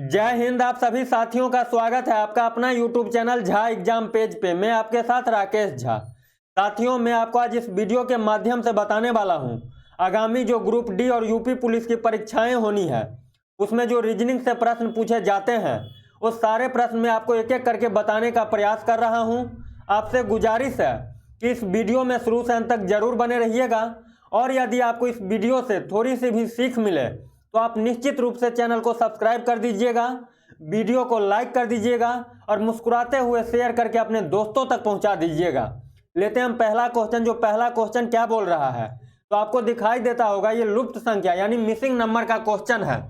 जय हिंद। आप सभी साथियों का स्वागत है आपका अपना YouTube channel Jha exam page पे। मैं आपके साथ राकेश झा। साथियों, मैं आपको आज इस वीडियो के माध्यम से बताने वाला हूं आगामी जो ग्रुप डी और यूपी पुलिस की परीक्षाएं होनी है उसमें जो रीजनिंग से प्रश्न पूछे जाते हैं उस सारे प्रश्न मैं आपको एक एक करके बताने का प्रयास कर रहा हूं। आपसे गुजारिश है कि इस वीडियो में शुरू से अंत तक जरूर बने रहिएगा और यदि आपको इस वीडियो से थोड़ी सी भी सीख मिले तो आप निश्चित रूप से चैनल को सब्सक्राइब कर दीजिएगा, वीडियो को लाइक कर दीजिएगा और मुस्कुराते हुए शेयर करके अपने दोस्तों तक पहुंचा दीजिएगा। लेते हैं हम पहला क्वेश्चन। जो पहला क्वेश्चन क्या बोल रहा है तो आपको दिखाई देता होगा, ये लुप्त संख्या यानी मिसिंग नंबर का क्वेश्चन है।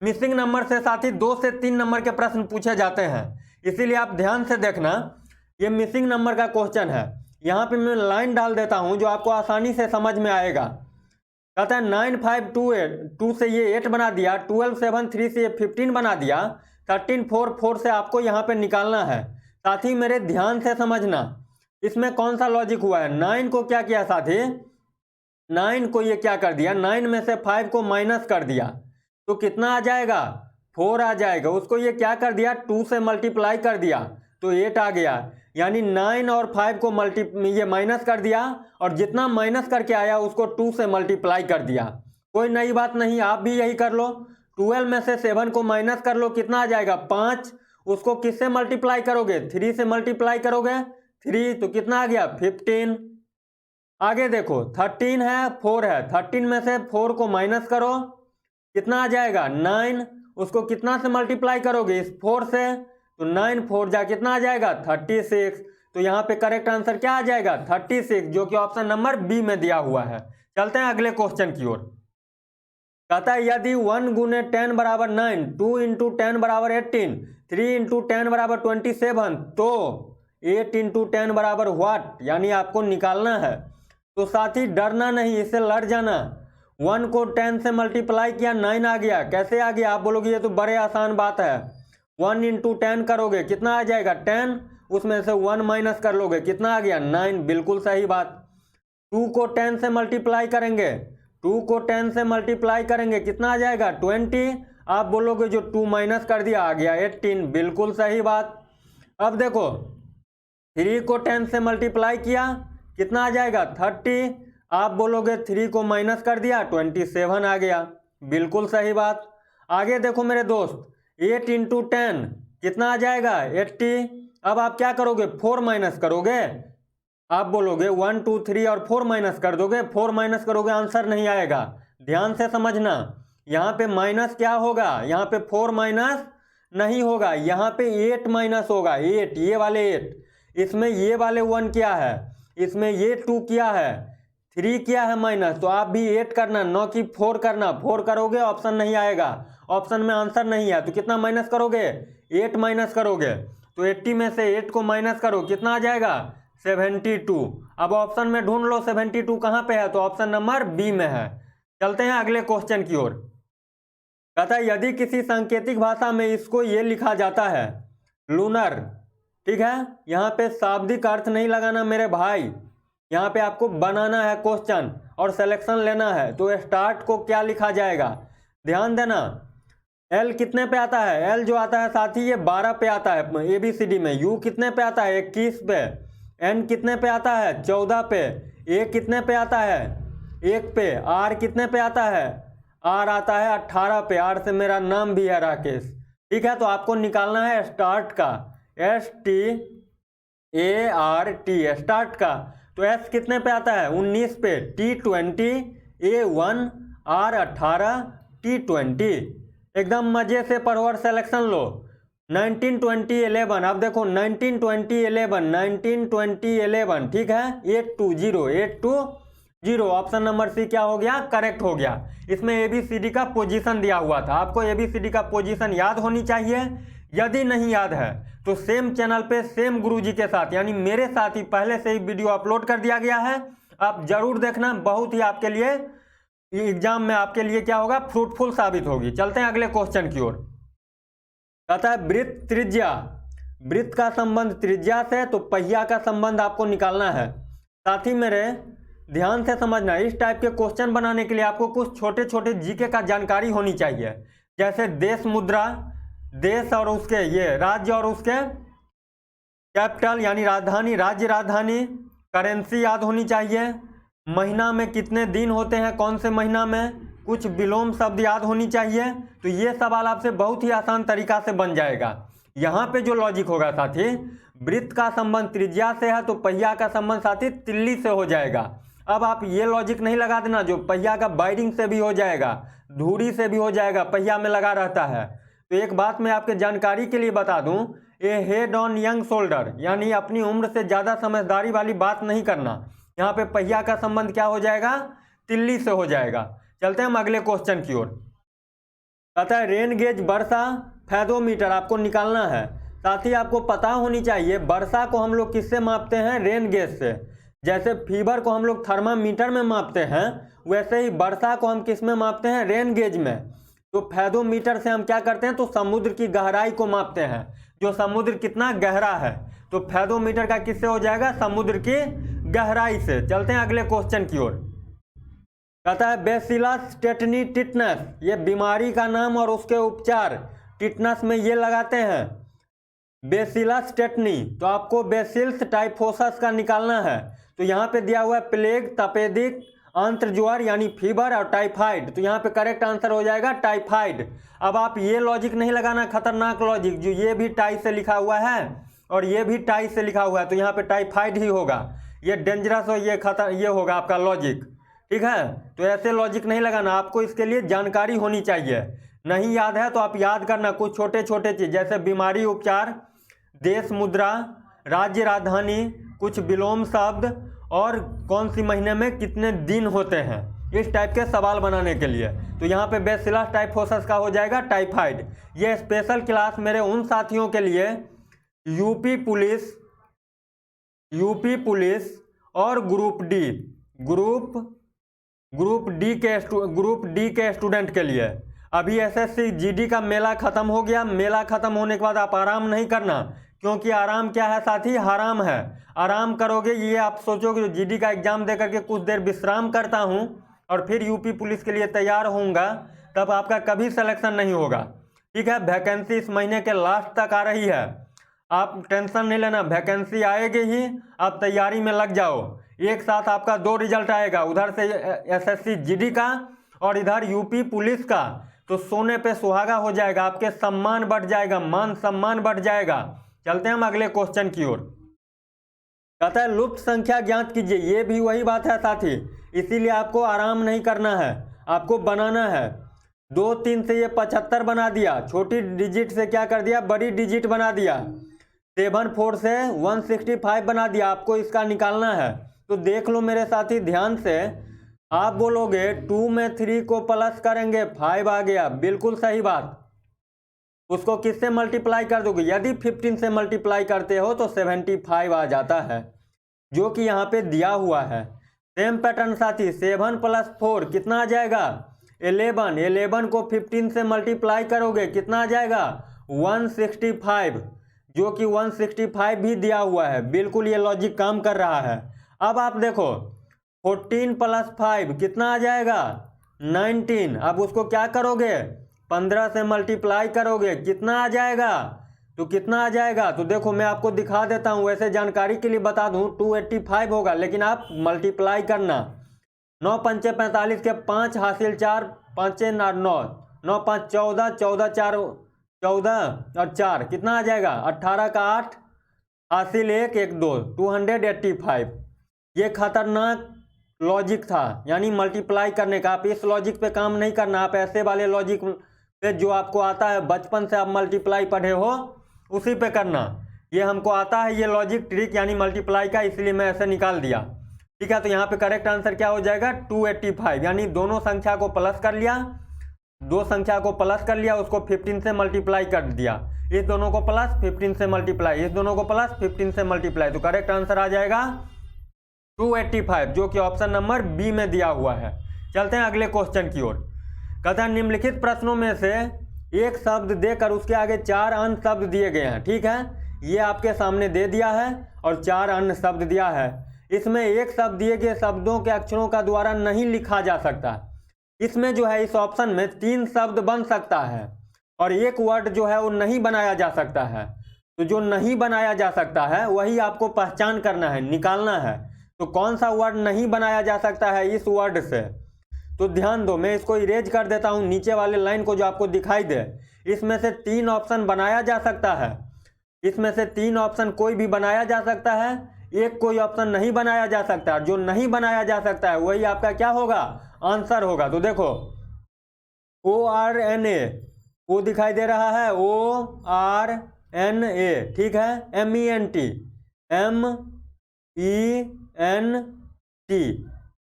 मिसिंग नंबर से साथ ही 2 से 3 नंबर के प्रश्न पूछे जाते हैं, इसीलिए आप ध्यान से देखना। ये मिसिंग नंबर का क्वेश्चन है। यहाँ पे मैं लाइन डाल देता हूँ जो आपको आसानी से समझ में आएगा। कहता है 9 5 2 8 2 से ये 8 बना दिया, 12 7 3 से ये 15 बना दिया, 13 4 4 से आपको यहाँ पे निकालना है। साथी मेरे ध्यान से समझना, इसमें कौन सा लॉजिक हुआ है। 9 को क्या किया साथी, 9 को ये क्या कर दिया, 9 में से 5 को माइनस कर दिया तो कितना आ जाएगा, 4 आ जाएगा। उसको ये क्या कर दिया, 2 से मल्टीप्लाई कर दिया तो 8 आ गया। यानी 9 और 5 को ये माइनस कर दिया और जितना माइनस करके आया उसको 2 से मल्टीप्लाई कर दिया। कोई नई बात नहीं, आप भी यही कर लो। 12 में से 7 को माइनस कर लो, कितना आ जाएगा 5। उसको किससे मल्टीप्लाई करोगे, 3 से मल्टीप्लाई करोगे, 3 तो कितना आ गया 15। आगे देखो 13 है 4 है, 13 में से 4 को माइनस करो, कितना आ जाएगा 9। उसको कितना से मल्टीप्लाई करोगे, इस 4 से, तो 9 4 जा कितना आ जाएगा 36। तो यहाँ पे करेक्ट आंसर क्या आ जाएगा 36, जो कि ऑप्शन नंबर बी में दिया हुआ है। चलते हैं अगले क्वेश्चन की ओर। कहता है यदि 1 गुने 10 बराबर 9, 2 इंटू 10 बराबर 18, 3 इंटू 10 बराबर 27, तो 8 इंटू 10 बराबर व्हाट, यानी आपको निकालना है। तो साथी डरना नहीं, इससे लड़ जाना। 1 को 10 से मल्टीप्लाई किया 9 आ गया। कैसे आ गया, आप बोलोगे ये तो बड़े आसान बात है। 1 इंटू 10 करोगे कितना आ जाएगा 10, उसमें से 1 माइनस कर लोगे कितना आ गया 9, बिल्कुल सही बात। 2 को 10 से मल्टीप्लाई करेंगे, 2 को 10 से मल्टीप्लाई करेंगे कितना आ जाएगा 20। आप बोलोगे जो 2 माइनस कर दिया आ गया 18, बिल्कुल सही बात। अब देखो 3 को 10 से मल्टीप्लाई किया कितना आ जाएगा 30। आप बोलोगे 3 को माइनस कर दिया 27 आ गया, बिल्कुल सही बात। आगे देखो मेरे दोस्त, 8 इंटू 10 कितना आ जाएगा 80। अब आप क्या करोगे 4 माइनस करोगे। आप बोलोगे 1 2 3 और 4 माइनस कर दोगे, 4 माइनस करोगे आंसर नहीं आएगा। ध्यान से समझना, यहाँ पे माइनस क्या होगा, यहाँ पे 4 माइनस नहीं होगा, यहाँ पे 8 माइनस होगा। 8 ये वाले 8, इसमें ये वाले 1 क्या है, इसमें ये 2 क्या है, 3 क्या है माइनस। तो आप भी 8 करना, न कि 4 करना। 4 करोगे ऑप्शन नहीं आएगा, ऑप्शन में आंसर नहीं है। तो कितना माइनस करोगे 8 माइनस करोगे, तो 80 में से 8 को माइनस करो कितना आ जाएगा 72। अब ऑप्शन में ढूंढ लो 72 कहाँ पे है, तो ऑप्शन नंबर बी में है। चलते हैं अगले क्वेश्चन की ओर। कहता है यदि किसी सांकेतिक भाषा में इसको ये लिखा जाता है लूनर, ठीक है, यहाँ पे शाब्दिक अर्थ नहीं लगाना मेरे भाई, यहाँ पे आपको बनाना है क्वेश्चन और सिलेक्शन लेना है। तो स्टार्ट को क्या लिखा जाएगा, ध्यान देना। एल कितने पे आता है, एल जो आता है साथी ये 12 पे आता है ABCD में। यू कितने पे आता है 21 पे। एन कितने पे आता है 14 पे। ए कितने पे आता है 1 पे। आर कितने पे आता है, आर आता है 18 पे। आर से मेरा नाम भी है राकेश, ठीक है। तो आपको निकालना है स्टार्ट का, START स्टार्ट का। तो एस कितने पे आता है 19 पे, T 20, A1, R 18, T 20। एकदम मजे से पढ़ो और सिलेक्शन लो। 19 20 11, अब देखो 19 20 11, 19 20 11, ठीक है। 820 ऑप्शन नंबर सी क्या हो गया, करेक्ट हो गया। इसमें ABCD का पोजीशन दिया हुआ था, आपको ABCD का पोजीशन याद होनी चाहिए। यदि नहीं याद है तो सेम चैनल पे सेम गुरुजी के साथ यानी मेरे साथ ही पहले से ही वीडियो अपलोड कर दिया गया है, आप जरूर देखना। बहुत ही आपके लिए एग्जाम में आपके लिए क्या होगा, फ्रूटफुल साबित होगी। चलते हैं अगले क्वेश्चन की ओर। कहता है वृत्त त्रिज्या, वृत्त का संबंध त्रिज्या से, तो पहिया का संबंध आपको निकालना है। साथी मेरे ध्यान से समझना, इस टाइप के क्वेश्चन बनाने के लिए आपको कुछ छोटे छोटे जीके का जानकारी होनी चाहिए। जैसे देश मुद्रा, देश और उसके ये राज्य और उसके कैपिटल यानी राजधानी, राज्य राजधानी, करेंसी याद होनी चाहिए, महीना में कितने दिन होते हैं कौन से महीना में, कुछ विलोम शब्द याद होनी चाहिए। तो ये सवाल आपसे बहुत ही आसान तरीका से बन जाएगा। यहाँ पे जो लॉजिक होगा साथी, वृत्त का संबंध त्रिज्या से है तो पहिया का संबंध साथी तिल्ली से हो जाएगा। अब आप ये लॉजिक नहीं लगा देना जो पहिया का बाइडिंग से भी हो जाएगा, धुरी से भी हो जाएगा, पहिया में लगा रहता है। तो एक बात मैं आपके जानकारी के लिए बता दूं, ए हेड ऑन यंग शोल्डर यानी अपनी उम्र से ज़्यादा समझदारी वाली बात नहीं करना। यहाँ पे पहिया का संबंध क्या हो जाएगा, तिल्ली से हो जाएगा। चलते हैं हम अगले क्वेश्चन की ओर। कहता है रेन गेज वर्षा फैदोमीटर आपको निकालना है। साथ ही आपको पता होनी चाहिए वर्षा को हम लोग किससे मापते हैं, रेन गेज से। जैसे फीवर को हम लोग थर्मामीटर में मापते हैं, वैसे ही वर्षा को हम किस में मापते हैं, रेन गेज में। तो फैदोमीटर से हम क्या करते हैं, तो समुद्र की गहराई को मापते हैं, जो समुद्र कितना गहरा है। तो फैदोमीटर का किससे हो जाएगा, समुद्र की गहराई से। चलते हैं अगले क्वेश्चन की ओर। कहता है बेसिलस टेटनी टिटनस, ये बीमारी का नाम और उसके उपचार टिटनस में ये लगाते हैं, बेसिलस टेटनी। तो आपको बेसिल्स टाइफोसस का निकालना है। तो यहाँ पे दिया हुआ है प्लेग, तपेदिक, अंत्रज्वर यानी फीवर और टाइफाइड। तो यहाँ पे करेक्ट आंसर हो जाएगा टाइफाइड। अब आप ये लॉजिक नहीं लगाना, खतरनाक लॉजिक, जो ये भी टाई से लिखा हुआ है और ये भी टाई से लिखा हुआ है, तो यहाँ पे टाइफाइड ही होगा। ये डेंजरस और ये होगा आपका लॉजिक, ठीक है। तो ऐसे लॉजिक नहीं लगाना, आपको इसके लिए जानकारी होनी चाहिए। नहीं याद है तो आप याद करना कुछ छोटे छोटे चीज, जैसे बीमारी उपचार, देश मुद्रा, राज्य राजधानी, कुछ विलोम शब्द और कौन सी महीने में कितने दिन होते हैं, इस टाइप के सवाल बनाने के लिए। तो यहाँ पे बेसिलस टाइफोसस का हो जाएगा टाइफाइड। ये स्पेशल क्लास मेरे उन साथियों के लिए यूपी पुलिस और ग्रुप डी के स्टूडेंट के लिए। अभी एसएससी जीडी का मेला खत्म हो गया। मेला खत्म होने के बाद आप आराम नहीं करना, क्योंकि आराम क्या है साथी, हराम है। आराम करोगे, ये आप सोचोगे जो जीडी का एग्जाम दे करके कुछ देर विश्राम करता हूँ और फिर यूपी पुलिस के लिए तैयार होऊंगा, तब आपका कभी सिलेक्शन नहीं होगा, ठीक है। वैकेंसी इस महीने के लास्ट तक आ रही है, आप टेंशन नहीं लेना, वैकेंसी आएगी ही, आप तैयारी में लग जाओ। एक साथ आपका 2 रिजल्ट आएगा, उधर से एसएससी जीडी का और इधर यूपी पुलिस का। तो सोने पे सुहागा हो जाएगा, आपके सम्मान बढ़ जाएगा, मान सम्मान बढ़ जाएगा। चलते हैं हम अगले क्वेश्चन की ओर। कहता है लुप्त संख्या ज्ञात कीजिए। ये भी वही बात है साथी, इसीलिए आपको आराम नहीं करना है, आपको बनाना है। 2 3 से ये 75 बना दिया, छोटी डिजिट से क्या कर दिया, बड़ी डिजिट बना दिया। 7 4 से 165 बना दिया, आपको इसका निकालना है। तो देख लो मेरे साथी ध्यान से, आप बोलोगे 2 में 3 को प्लस करेंगे 5 आ गया, बिल्कुल सही बात। उसको किससे मल्टीप्लाई कर दोगे, यदि 15 से मल्टीप्लाई करते हो तो 75 आ जाता है, जो कि यहाँ पे दिया हुआ है। सेम पैटर्न साथी, 7 + 4 कितना आ जाएगा, 11। 11 को 15 से मल्टीप्लाई करोगे कितना आ जाएगा, 165, जो कि 165 भी दिया हुआ है। बिल्कुल ये लॉजिक काम कर रहा है। अब आप देखो 14 + 5 कितना आ जाएगा, 19। अब उसको क्या करोगे, 15 से मल्टीप्लाई करोगे कितना आ जाएगा, तो कितना आ जाएगा, तो देखो मैं आपको दिखा देता हूँ, वैसे जानकारी के लिए बता दूँ 285 होगा, लेकिन आप मल्टीप्लाई करना। 9 5 45 के 5 हासिल 4, 5 9 9 5 14, 14 4 14 और 4 कितना आ जाएगा, 18 का 8 हासिल 1 1 2, 285। ये खतरनाक लॉजिक था, यानी मल्टीप्लाई करने का। आप इस लॉजिक पे काम नहीं करना, आप ऐसे वाले लॉजिक पे जो आपको आता है, बचपन से आप मल्टीप्लाई पढ़े हो उसी पे करना। ये हमको आता है ये लॉजिक ट्रिक यानी मल्टीप्लाई का, इसलिए मैं ऐसे निकाल दिया, ठीक है। तो यहाँ पे करेक्ट आंसर क्या हो जाएगा, 285, यानी दोनों संख्या को प्लस कर लिया, 2 संख्या को प्लस कर लिया, उसको 15 से मल्टीप्लाई कर दिया, इस दोनों को प्लस 15 से मल्टीप्लाई, इस दोनों को प्लस 15 से मल्टीप्लाई, तो करेक्ट आंसर आ जाएगा 285, जो कि ऑप्शन नंबर बी में दिया हुआ है। चलते हैं अगले क्वेश्चन की ओर। कहता है निम्नलिखित प्रश्नों में से एक शब्द देकर उसके आगे 4 अन्य शब्द दिए गए हैं, ठीक है। ये आपके सामने दे दिया है और 4 अन्य शब्द दिया है। इसमें एक शब्द दिए गए शब्दों के अक्षरों का द्वारा नहीं लिखा जा सकता। इसमें जो है इस ऑप्शन में 3 शब्द बन सकता है और एक वर्ड जो है वो नहीं बनाया जा सकता है। तो जो नहीं बनाया जा सकता है वही आपको पहचान करना है, निकालना है। तो कौन सा वर्ड नहीं बनाया जा सकता है इस वर्ड से? तो ध्यान दो, मैं इसको इरेज कर देता हूँ, नीचे वाले लाइन को जो आपको दिखाई दे। इसमें से 3 ऑप्शन बनाया जा सकता है, इसमें से 3 ऑप्शन कोई भी बनाया जा सकता है, एक कोई ऑप्शन नहीं बनाया जा सकता है। जो नहीं बनाया जा सकता है वही आपका क्या होगा? आंसर होगा। तो देखो ORNA, वो दिखाई दे रहा है, ORNA, ठीक है। MENT, MENT,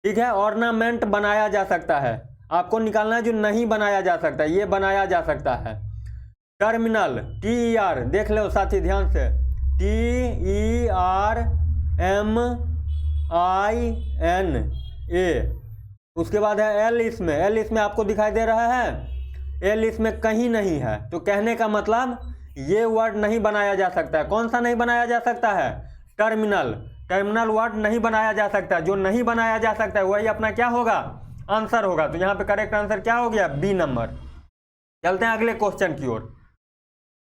ठीक है। ऑर्नामेंट बनाया जा सकता है, आपको निकालना है जो नहीं बनाया जा सकता, ये बनाया जा सकता है। टर्मिनल, TER, देख लो साथी ध्यान से, TERMINA। उसके बाद है L, इसमें आपको दिखाई दे रहा है, L इसमें कहीं नहीं है। तो कहने का मतलब ये वर्ड नहीं बनाया जा सकता है। कौन सा नहीं बनाया जा सकता है? टर्मिनल वर्ड नहीं बनाया जा सकता। जो नहीं बनाया जा सकता है वही अपना क्या होगा? आंसर होगा। तो यहाँ पे करेक्ट आंसर क्या हो गया? B number. चलते हैं अगले क्वेश्चन की ओर।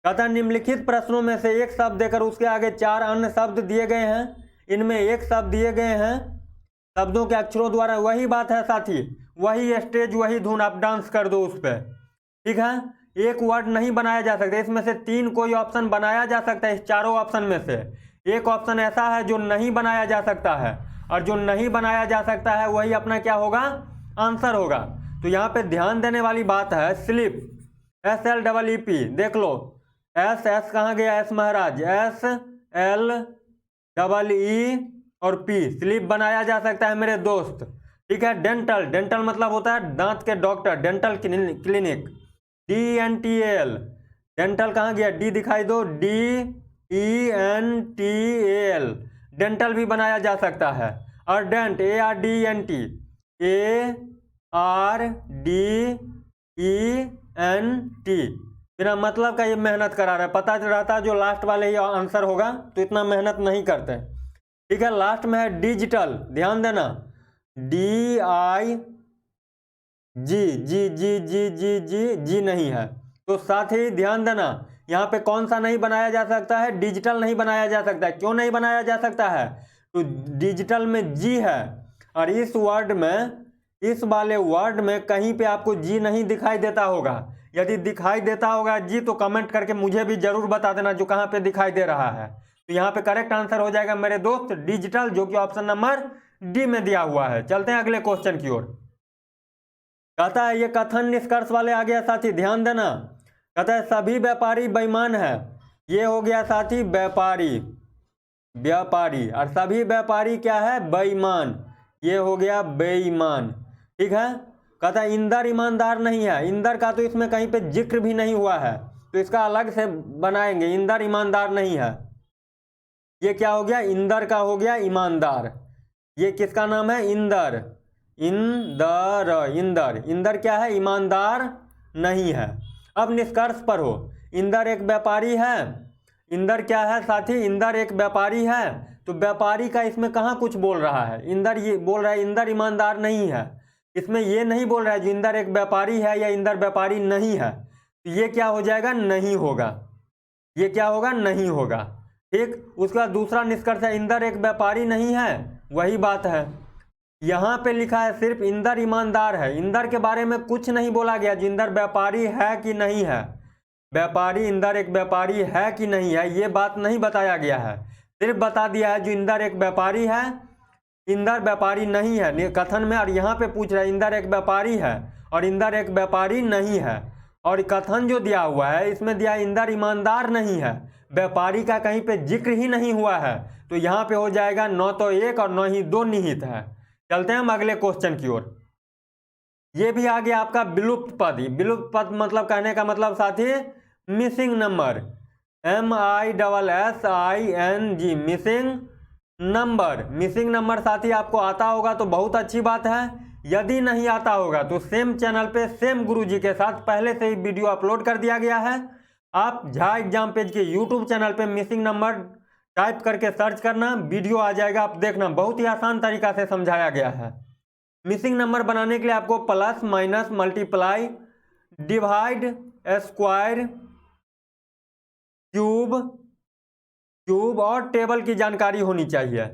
कहता है निम्नलिखित प्रश्नों में से एक शब्द देकर उसके आगे 4 अन्य शब्द दिए गए हैं, इनमें एक शब्द दिए गए हैं शब्दों के अक्षरों द्वारा। वही बात है साथी, वही स्टेज, वही धुन, आप डांस कर दो उस पर, ठीक है। एक वर्ड नहीं बनाया जा सकता, इसमें से 3 कोई ऑप्शन बनाया जा सकता है। इस चारों ऑप्शन में से एक ऑप्शन ऐसा है जो नहीं बनाया जा सकता है, और जो नहीं बनाया जा सकता है वही अपना क्या होगा? आंसर होगा। तो यहाँ पे ध्यान देने वाली बात है, स्लिप, SLEEP, देख लो, S कहाँ गया? S महाराज, SLEE और P, स्लिप बनाया जा सकता है मेरे दोस्त, ठीक है। डेंटल मतलब होता है दांत के doctor, dental clinic, DENTAL, dental कहाँ गया? D दिखाई दो, DENTAL, डेंटल भी बनाया जा सकता है। और डेंट, ARDENT, ARDENT, बिना मतलब का ये मेहनत करा रहा है, पता रहता जो लास्ट वाले ही आंसर होगा तो इतना मेहनत नहीं करते, ठीक है। लास्ट में है डिजिटल, ध्यान देना, DIG नहीं है। तो साथ ही ध्यान देना, यहाँ पे कौन सा नहीं बनाया जा सकता है? डिजिटल नहीं बनाया जा सकता है। क्यों नहीं बनाया जा सकता है? तो डिजिटल में G है, और इस वर्ड में, इस वाले वर्ड में कहीं पे आपको G नहीं दिखाई देता होगा। यदि दिखाई देता होगा G तो कमेंट करके मुझे भी जरूर बता देना जो कहाँ पे दिखाई दे रहा है। तो यहाँ पे करेक्ट आंसर हो जाएगा मेरे दोस्त डिजिटल, जो कि ऑप्शन नंबर D में दिया हुआ है। चलते हैं अगले क्वेश्चन की ओर। कहता है ये कथन निष्कर्ष वाले आ गया साथी, ध्यान देना। कहता है सभी व्यापारी बेईमान है, ये हो गया साथी व्यापारी, और सभी व्यापारी क्या है? बेईमान, ये हो गया बेईमान, ठीक है। कहता है इंदर ईमानदार नहीं है, इंदर का तो इसमें कहीं पे जिक्र भी नहीं हुआ है, तो इसका अलग से बनाएंगे। इंदर ईमानदार नहीं है, ये क्या हो गया? इंदर का हो गया ईमानदार। ये किसका नाम है? इंदर, इंदर क्या है? ईमानदार नहीं है। अब निष्कर्ष पर हो, इंदर एक व्यापारी है, इंदर क्या है साथी? इंदर एक व्यापारी है। तो व्यापारी का इसमें कहाँ कुछ बोल रहा है? इंदर ये बोल रहा है इंदर ईमानदार नहीं है, इसमें ये नहीं बोल रहा है जो इंदर एक व्यापारी है या इंदर व्यापारी नहीं है। तो ये क्या हो जाएगा? नहीं होगा, ये क्या होगा? नहीं होगा, ठीक। उसका दूसरा निष्कर्ष है इंदर एक व्यापारी नहीं है, वही बात है। यहाँ पे लिखा है सिर्फ इंदर ईमानदार है, इंदर के बारे में कुछ नहीं बोला गया जो इंदर व्यापारी है कि नहीं है। व्यापारी, इंदर एक व्यापारी है कि नहीं है, ये बात नहीं बताया गया है। सिर्फ बता दिया है जो इंदर एक व्यापारी है, इंदर व्यापारी नहीं है कथन में। और यहाँ पे पूछ रहा है इंदर एक व्यापारी है और इंदर एक व्यापारी नहीं है। और कथन जो दिया हुआ है इसमें दिया इंदर ईमानदार नहीं है, व्यापारी का कहीं पे जिक्र ही नहीं हुआ है। तो यहाँ पे हो जाएगा न तो 1 और न ही 2 निहित है। चलते हैं हम अगले क्वेश्चन की ओर। ये भी आ गया आपका विलुप्त पद। विलुप्त पद मतलब कहने का मतलब साथी missing number, MISSING, missing number. Missing number साथी आपको आता होगा तो बहुत अच्छी बात है, यदि नहीं आता होगा तो सेम चैनल पे सेम गुरुजी के साथ पहले से ही वीडियो अपलोड कर दिया गया है। आप झा एग्जाम पेज के यूट्यूब चैनल पे मिसिंग नंबर टाइप करके सर्च करना, वीडियो आ जाएगा, आप देखना, बहुत ही आसान तरीका से समझाया गया है। मिसिंग नंबर बनाने के लिए आपको plus minus multiply divide square cube cube और टेबल की जानकारी होनी चाहिए।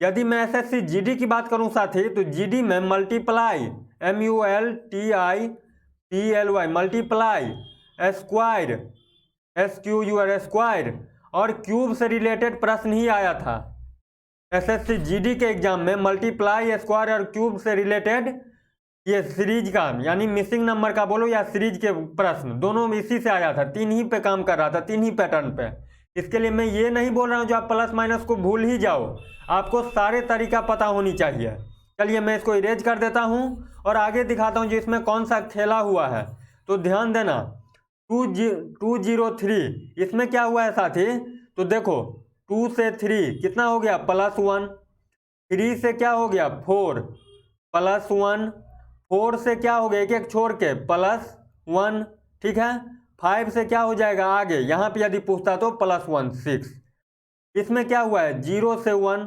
यदि मैं एसएससी जीडी की बात करूं साथी, तो जीडी में multiply MULTIPLY multiply square SQUR square और क्यूब से रिलेटेड प्रश्न ही आया था एसएससी जीडी के एग्जाम में। मल्टीप्लाई स्क्वायर और क्यूब से रिलेटेड ये सीरीज का यानी मिसिंग नंबर का बोलो या सीरीज के प्रश्न दोनों इसी से आया था। तीन ही पे काम कर रहा था, तीन ही पैटर्न पे। इसके लिए मैं ये नहीं बोल रहा हूँ जो आप प्लस माइनस को भूल ही जाओ, आपको सारे तरीका पता होनी चाहिए। चलिए मैं इसको इरेज कर देता हूँ और आगे दिखाता हूँ जो इसमें कौन सा खेला हुआ है। तो ध्यान देना 203 इसमें क्या हुआ है साथी, तो देखो 2 से 3 कितना हो गया +1, 3 से क्या हो गया 4 +1, 4 से क्या हो गया एक एक छोड़ के +1, ठीक है। 5 से क्या हो जाएगा आगे, यहाँ पे यदि पूछता तो +1 6। इसमें क्या हुआ है 0 से 1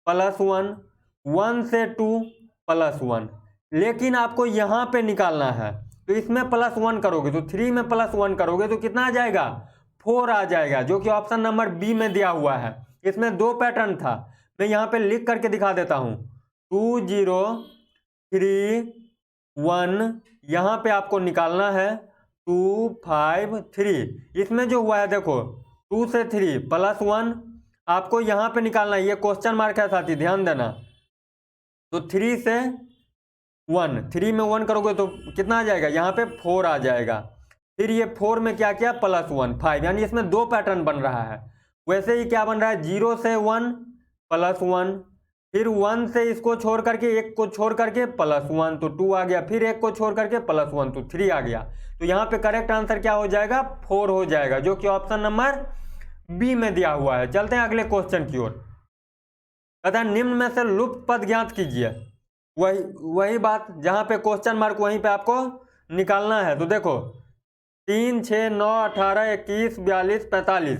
+1, 1 से 2 +1। लेकिन आपको यहाँ पे निकालना है तो इसमें +1 करोगे तो 3 में +1 करोगे तो कितना आ जाएगा 4 आ जाएगा, जो कि ऑप्शन नंबर बी में दिया हुआ है। इसमें दो पैटर्न था, मैं यहाँ पे लिख करके दिखा देता हूँ 2 0 3 1। यहाँ पे आपको निकालना है 2 5 3। इसमें जो हुआ है देखो 2 से 3 +1 आपको यहाँ पे निकालना है, ये क्वेश्चन मार्क है साथी ध्यान देना। तो 3 से 1, 3 में 1 करोगे तो कितना आ जाएगा यहाँ पे 4 आ जाएगा। फिर ये 4 में क्या किया +1 5, यानी इसमें दो पैटर्न बन रहा है। वैसे ही क्या बन रहा है 0 से 1 +1, फिर 1 से इसको छोड़ करके एक को छोड़ करके +1 तो 2 आ गया, फिर एक को छोड़ करके +1 तो 3 आ गया। तो यहाँ पे करेक्ट आंसर क्या हो जाएगा 4 हो जाएगा, जो कि ऑप्शन नंबर बी में दिया हुआ है। चलते हैं अगले क्वेश्चन की ओर। कहता है निम्न में से लुप्त पद ज्ञात कीजिए। वही बात जहाँ पे क्वेश्चन मार्क वहीं पे आपको निकालना है। तो देखो 3 6 9 18 21 42 45।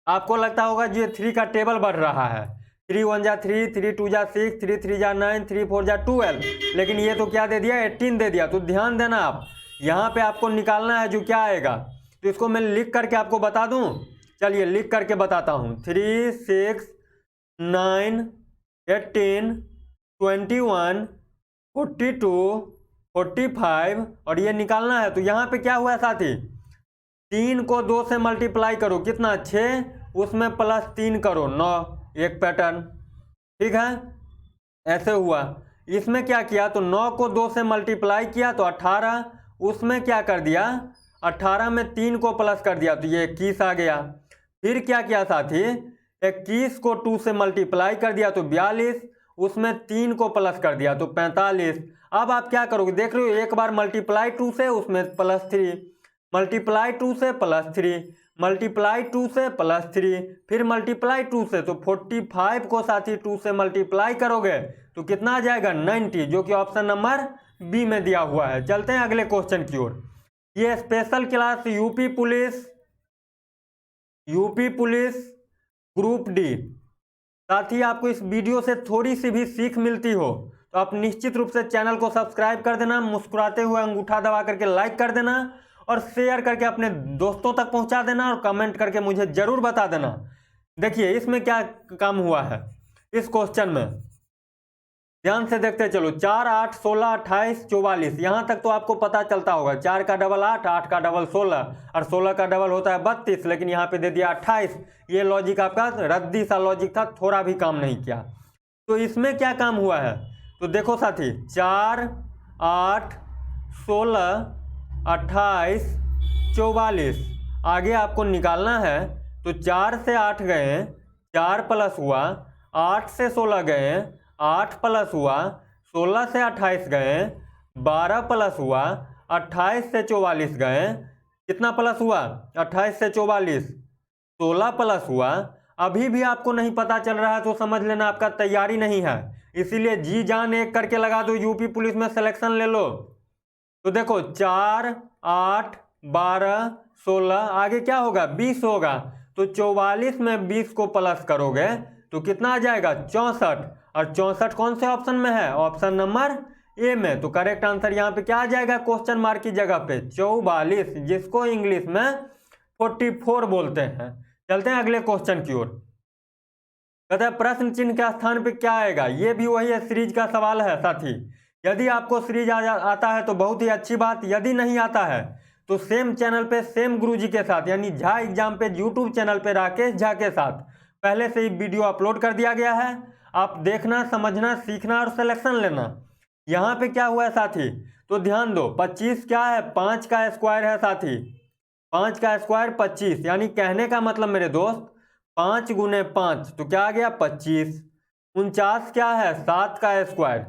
आपको लगता होगा जो 3 का टेबल बढ़ रहा है, 3 1 जा 3, 3 2 जा 6, 3 3 जा 9, 3 4 जा 12, लेकिन ये तो क्या दे दिया 18 दे दिया। तो ध्यान देना आप यहाँ पे आपको निकालना है जो क्या आएगा। तो इसको मैं लिख करके आपको बता दूं, चलिए लिख करके बताता हूँ 3 6 9 18 21 42 45 और ये निकालना है। तो यहाँ पे क्या हुआ है साथी 3 को 2 से मल्टीप्लाई करो कितना 6, उसमें +3 करो 9, एक पैटर्न, ठीक है ऐसे हुआ। इसमें क्या किया तो 9 को 2 से मल्टीप्लाई किया तो 18, उसमें क्या कर दिया 18 में 3 को प्लस कर दिया तो ये 21 आ गया। फिर क्या किया साथी 21 को 2 से मल्टीप्लाई कर दिया तो 42, उसमें 3 को प्लस कर दिया तो 45। अब आप क्या करोगे देख रहे हो, एक बार मल्टीप्लाई 2 से उसमें +3, मल्टीप्लाई 2 से +3, मल्टीप्लाई 2 से +3, फिर मल्टीप्लाई 2 से तो 45 को साथी 2 से मल्टीप्लाई करोगे तो कितना आ जाएगा 90, जो कि ऑप्शन नंबर बी में दिया हुआ है। चलते हैं अगले क्वेश्चन की ओर। ये special class UP police group D. साथ ही आपको इस वीडियो से थोड़ी सी भी सीख मिलती हो तो आप निश्चित रूप से चैनल को सब्सक्राइब कर देना, मुस्कुराते हुए अंगूठा दबा करके लाइक कर देना और शेयर करके अपने दोस्तों तक पहुंचा देना और कमेंट करके मुझे जरूर बता देना। देखिए इसमें क्या काम हुआ है इस क्वेश्चन में, ध्यान से देखते चलो 4 8 16 28 44, यहाँ तक तो आपको पता चलता होगा। 4 का डबल 8, 8 का डबल 16 और 16 का डबल होता है 32, लेकिन यहाँ पे दे दिया 28। ये लॉजिक आपका रद्दी सा लॉजिक था, थोड़ा भी काम नहीं किया। तो इसमें क्या काम हुआ है तो देखो साथी 4 8 16 28 44 आगे आपको निकालना है। तो 4 से 8 गए 4 प्लस हुआ, 8 से 16 गए 8 प्लस हुआ, 16 से 28 गए 12 प्लस हुआ, 28 से 44 गए कितना प्लस हुआ 28 से 44 16 प्लस हुआ। अभी भी आपको नहीं पता चल रहा है तो समझ लेना आपका तैयारी नहीं है, इसीलिए जी जान एक करके लगा दो, यूपी पुलिस में सिलेक्शन ले लो। तो देखो 4 8 12 16 आगे क्या होगा 20 होगा, तो 44 में 20 को प्लस करोगे तो कितना आ जाएगा 64। और 64 कौन से ऑप्शन में है? ऑप्शन नंबर ए में। तो करेक्ट आंसर यहाँ पे क्या आ जाएगा? क्वेश्चन मार्क की जगह पे 44, जिसको इंग्लिश में 44 बोलते हैं। चलते हैं अगले क्वेश्चन की ओर। कहते हैं प्रश्न चिन्ह के स्थान पे क्या आएगा? ये भी वही है, सीरीज का सवाल है साथी। यदि आपको सीरीज आता है तो बहुत ही अच्छी बात, यदि नहीं आता है तो सेम चैनल पे सेम गुरुजी के साथ यानी झा एग्जाम पे यूट्यूब चैनल पे राकेश झा के साथ पहले से ही वीडियो अपलोड कर दिया गया है। आप देखना, समझना, सीखना और सिलेक्शन लेना। यहाँ पे क्या हुआ है साथी? तो ध्यान दो, 25 क्या है? 5 का स्क्वायर है साथी। 5 का स्क्वायर 25, यानी कहने का मतलब मेरे दोस्त 5 गुने 5 तो क्या आ गया? 25। 49 क्या है? 7 का स्क्वायर,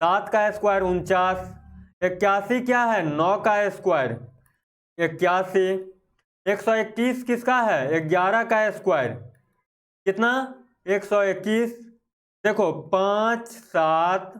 7 का स्क्वायर 49। 81 क्या है? 9 का स्क्वायर 81। 121 किसका है? 11 का स्क्वायर, कितना? 121। देखो 5, 7,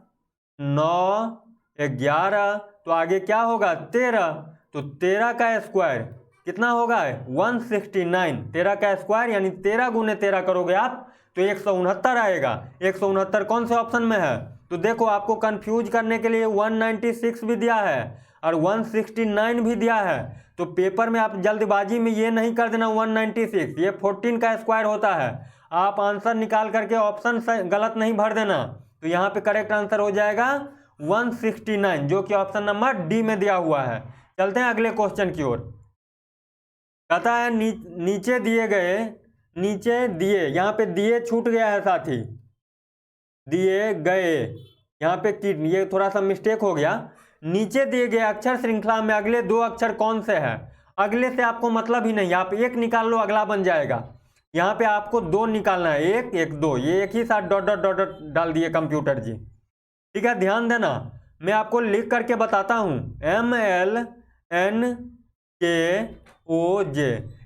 9, 11 तो आगे क्या होगा? 13। तो 13 का स्क्वायर कितना होगा? 169। 13 का स्क्वायर यानी 13 गुने 13 करोगे आप तो 169 आएगा। 169 कौन से ऑप्शन में है? तो देखो आपको कंफ्यूज करने के लिए 196 भी दिया है और 169 भी दिया है। तो पेपर में आप जल्दबाजी में ये नहीं कर देना 196, ये 14 का स्क्वायर होता है। आप आंसर निकाल करके ऑप्शन गलत नहीं भर देना। तो यहाँ पे करेक्ट आंसर हो जाएगा 169, जो कि ऑप्शन नंबर डी में दिया हुआ है। चलते हैं अगले क्वेश्चन की ओर। कहता है नीचे दिए, यहाँ पे दिए छूट गया है साथी, दिए गए, यहाँ पे ये थोड़ा सा मिस्टेक हो गया। नीचे दिए गए अक्षर श्रृंखला में अगले 2 अक्षर कौन से हैं? अगले से आपको मतलब ही नहीं, आप एक निकाल लो अगला बन जाएगा। यहाँ पे आपको 2 निकालना है, 1 1 2, ये एक ही साथ डॉट डॉट डॉट डॉट डाल दिए कंप्यूटर जी। ठीक है, ध्यान देना, मैं आपको लिख करके बताता हूँ। MLNKOJ,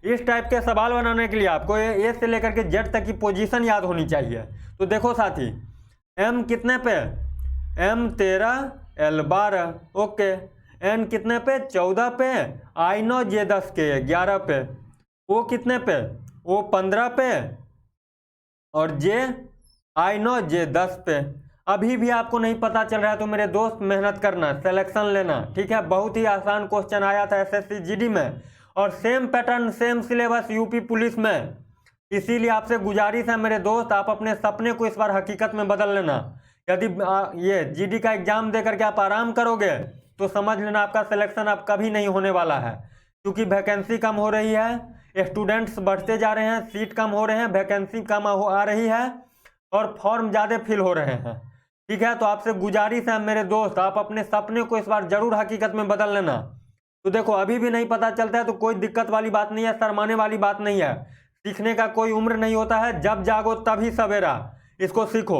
इस टाइप के सवाल बनाने के लिए आपको ए से लेकर के जेड तक की पोजीशन याद होनी चाहिए। तो देखो साथी, M कितने पे? M 13, L 12, okay. N कितने पे? 14 पे, I 9 J 10 के 11 पे, O कितने पे? O 15 पे और J I 9 J 10 पे। अभी भी आपको नहीं पता चल रहा है तो मेरे दोस्त मेहनत करना, सिलेक्शन लेना। ठीक है, बहुत ही आसान क्वेश्चन आया था SSC GD में और same pattern same syllabus UP police में। इसीलिए आपसे गुजारिश है मेरे दोस्त, आप अपने सपने को इस बार हकीकत में बदल लेना। यदि ये GD का एग्जाम दे करके आप आराम करोगे तो समझ लेना आपका सिलेक्शन अब कभी नहीं होने वाला है, क्योंकि वैकेंसी कम हो रही है, स्टूडेंट्स बढ़ते जा रहे हैं, सीट कम हो रहे हैं, वैकेंसी कम आ रही है और फॉर्म ज़्यादा फिल हो रहे हैं। ठीक है, तो आपसे गुजारिश है मेरे दोस्त, आप अपने सपने को इस बार जरूर हकीकत में बदल लेना। तो देखो अभी भी नहीं पता चलता है तो कोई दिक्कत वाली बात नहीं है, शर्माने वाली बात नहीं है। सीखने का कोई उम्र नहीं होता है, जब जागो तभी सवेरा, इसको सीखो।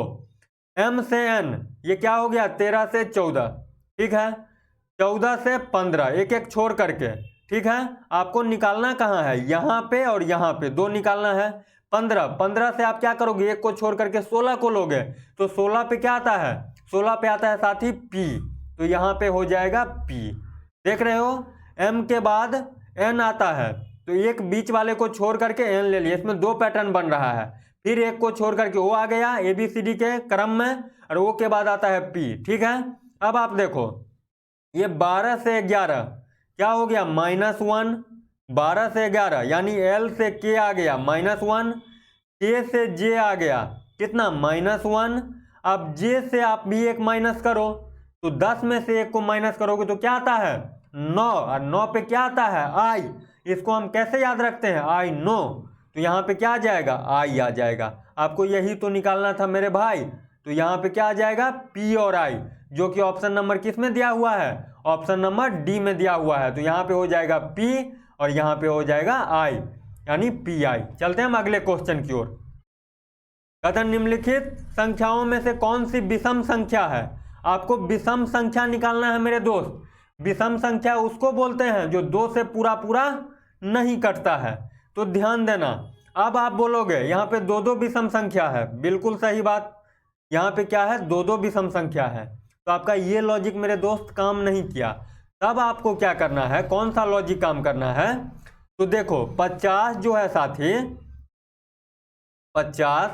M से N, ये क्या हो गया? 13 से 14, ठीक है, 14 से 15, एक एक छोड़ करके। ठीक है, आपको निकालना कहाँ है? यहाँ पे और यहाँ पे 2 निकालना है। 15 से आप क्या करोगे? एक को छोड़ करके 16 को लोगे तो 16 पे क्या आता है? 16 पे आता है साथी P, तो यहाँ पे हो जाएगा P। देख रहे हो, M के बाद N आता है तो एक बीच वाले को छोड़ करके N ले लिया, इसमें 2 पैटर्न बन रहा है। फिर एक को छोड़ करके O आ गया ABCD के क्रम में और O के बाद आता है P। ठीक है, अब आप देखो ये 12 से 11 क्या हो गया? -1। 12 से 11 यानी L से K आ गया -1, K से J आ गया कितना? -1। अब J से आप भी एक माइनस करो तो 10 में से एक को माइनस करोगे तो क्या आता है? 9, और 9 पे क्या आता है? I। इसको हम कैसे याद रखते हैं? I know, तो यहाँ पे क्या आ जाएगा? I आ जाएगा। आपको यही तो निकालना था मेरे भाई। तो यहाँ पे क्या आ जाएगा? P और I, जो कि ऑप्शन नंबर किस में दिया हुआ है? ऑप्शन नंबर डी में दिया हुआ है। तो यहाँ पे हो जाएगा P और यहाँ पे हो जाएगा I, यानी PI। चलते हैं हम अगले क्वेश्चन की ओर। कहते हैं निम्नलिखित संख्याओं में से कौन सी विषम संख्या है? आपको विषम संख्या निकालना है मेरे दोस्त। विषम संख्या उसको बोलते हैं जो 2 से पूरा पूरा नहीं कटता है। तो ध्यान देना, अब आप बोलोगे यहाँ पे 2 विषम संख्या है, बिल्कुल सही बात। यहाँ पे क्या है? 2 विषम संख्या है। तो आपका ये लॉजिक मेरे दोस्त काम नहीं किया। तब आपको क्या करना है? कौन सा लॉजिक काम करना है? तो देखो 50 जो है साथी, 50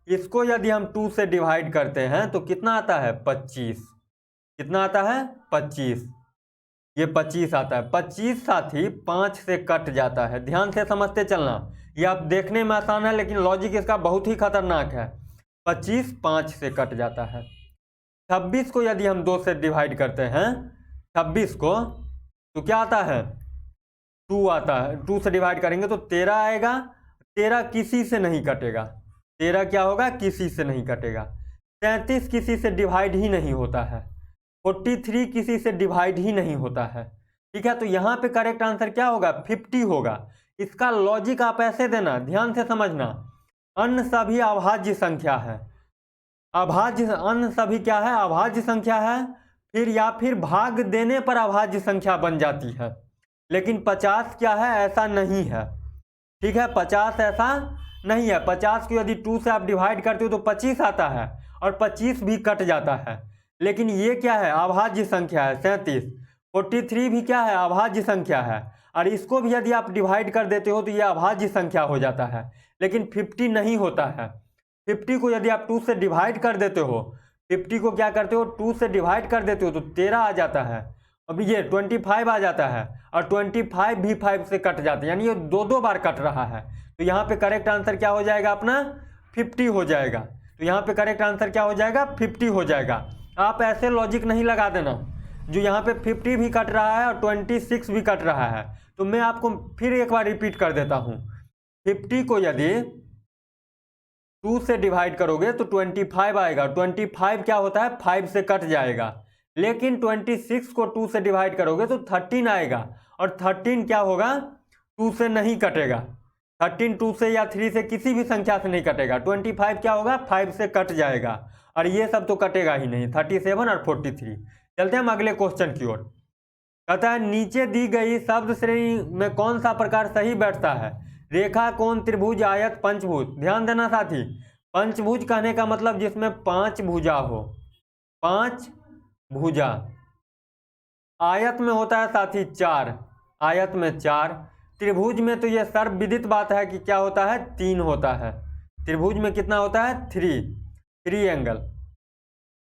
इसको यदि हम 2 से डिवाइड करते हैं तो कितना आता है 25। कितना आता है 25। ये 25 आता है। 25 साथी 5 से कट जाता है। ध्यान से समझते चलना, ये आप देखने में आसान है लेकिन लॉजिक इसका बहुत ही खतरनाक है। 25 5 से कट जाता है। 26 को यदि हम 2 से डिवाइड करते हैं 26 को तो क्या आता है 2 आता है। 2 से डिवाइड करेंगे तो 13 आएगा। 13 किसी से नहीं कटेगा। 13 क्या होगा किसी से नहीं कटेगा। 37 किसी से डिवाइड ही नहीं होता है। 43 किसी से डिवाइड ही नहीं होता है। ठीक है, तो यहाँ पे करेक्ट आंसर क्या होगा 50 होगा। इसका लॉजिक आप ऐसे देना, ध्यान से समझना। अन्य सभी अभाज्य संख्या है। अभाज्य अन्य सभी क्या है अभाज्य संख्या है। फिर या फिर भाग देने पर अभाज्य संख्या बन जाती है। लेकिन 50 क्या है ऐसा नहीं है। ठीक है, 50 ऐसा नहीं है। 50 को यदि 2 से आप डिवाइड करते हो तो 25 आता है और 25 भी कट जाता है। लेकिन ये क्या है अभाज्य संख्या है 37। 43 भी क्या है अभाज्य संख्या है और इसको भी यदि आप डिवाइड कर देते हो तो ये अभाज्य संख्या हो जाता है। लेकिन 50 नहीं होता है। 50 को यदि आप 2 से डिवाइड कर देते हो, 50 को क्या करते हो 2 से डिवाइड कर देते हो तो 13 आ जाता है। अब ये 25 आ जाता है और 25 भी 5 से कट जाता है, यानी ये 2 बार कट रहा है। तो यहाँ पे करेक्ट आंसर क्या हो जाएगा अपना 50 हो जाएगा। तो यहाँ पे करेक्ट आंसर क्या हो जाएगा 50 हो जाएगा। आप ऐसे लॉजिक नहीं लगा देना जो यहाँ पे 50 भी कट रहा है और 26 भी कट रहा है। तो मैं आपको फिर एक बार रिपीट कर देता हूँ। 50 को यदि 2 से डिवाइड करोगे तो 25 आएगा। 25 क्या होता है 5 से कट जाएगा। लेकिन 26 को 2 से डिवाइड करोगे तो 13 आएगा और 13 क्या होगा 2 से नहीं कटेगा। 13 2 से या 3 से किसी भी संख्या से नहीं कटेगा। 25 क्या होगा 5 से कट जाएगा और ये सब तो कटेगा ही नहीं 37 और 43। चलते हैं हम अगले क्वेश्चन की ओर। कहता है नीचे दी गई शब्द श्रेणी में कौन सा प्रकार सही बैठता है। रेखा, कोण, त्रिभुज, आयत, पंचभुज। ध्यान देना साथी, पंचभुज कहने का मतलब जिसमें 5 भुजा हो। 5 भुजा। आयत में होता है साथी 4। आयत में 4। त्रिभुज में तो यह सर्वविदित बात है कि क्या होता है 3 होता है। त्रिभुज में कितना होता है 3 एंगल।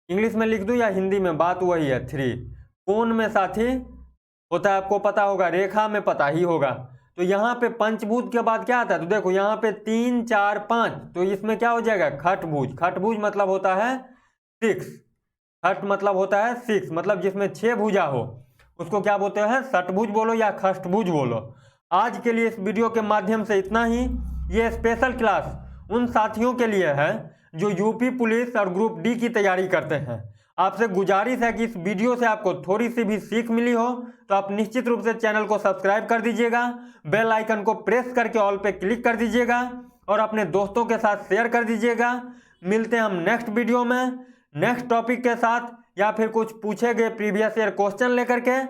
इंग्लिश में लिख दूं या हिंदी में, बात वही है 3। कोण में साथी होता है आपको पता होगा, रेखा में पता ही होगा। तो यहाँ पे पंचभुज के बाद क्या आता है तो देखो यहाँ पे 3 4 5, तो इसमें क्या हो जाएगा खटभुज। खटभुज मतलब होता है 6। खट मतलब होता है 6, मतलब जिसमें 6 भुजा हो उसको क्या बोलते हैं षटभुज बोलो या खष्टभुज बोलो। आज के लिए इस वीडियो के माध्यम से इतना ही। ये स्पेशल क्लास उन साथियों के लिए है जो यूपी पुलिस और ग्रुप डी की तैयारी करते हैं। आपसे गुजारिश है कि इस वीडियो से आपको थोड़ी सी भी सीख मिली हो तो आप निश्चित रूप से चैनल को सब्सक्राइब कर दीजिएगा, बेल आइकन को प्रेस करके ऑल पे क्लिक कर दीजिएगा और अपने दोस्तों के साथ शेयर कर दीजिएगा। मिलते हैं हम नेक्स्ट वीडियो में नेक्स्ट टॉपिक के साथ या फिर कुछ पूछे गए प्रीवियस ईयर क्वेश्चन लेकर के।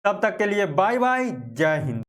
तब तक के लिए बाय बाय, जय हिंद।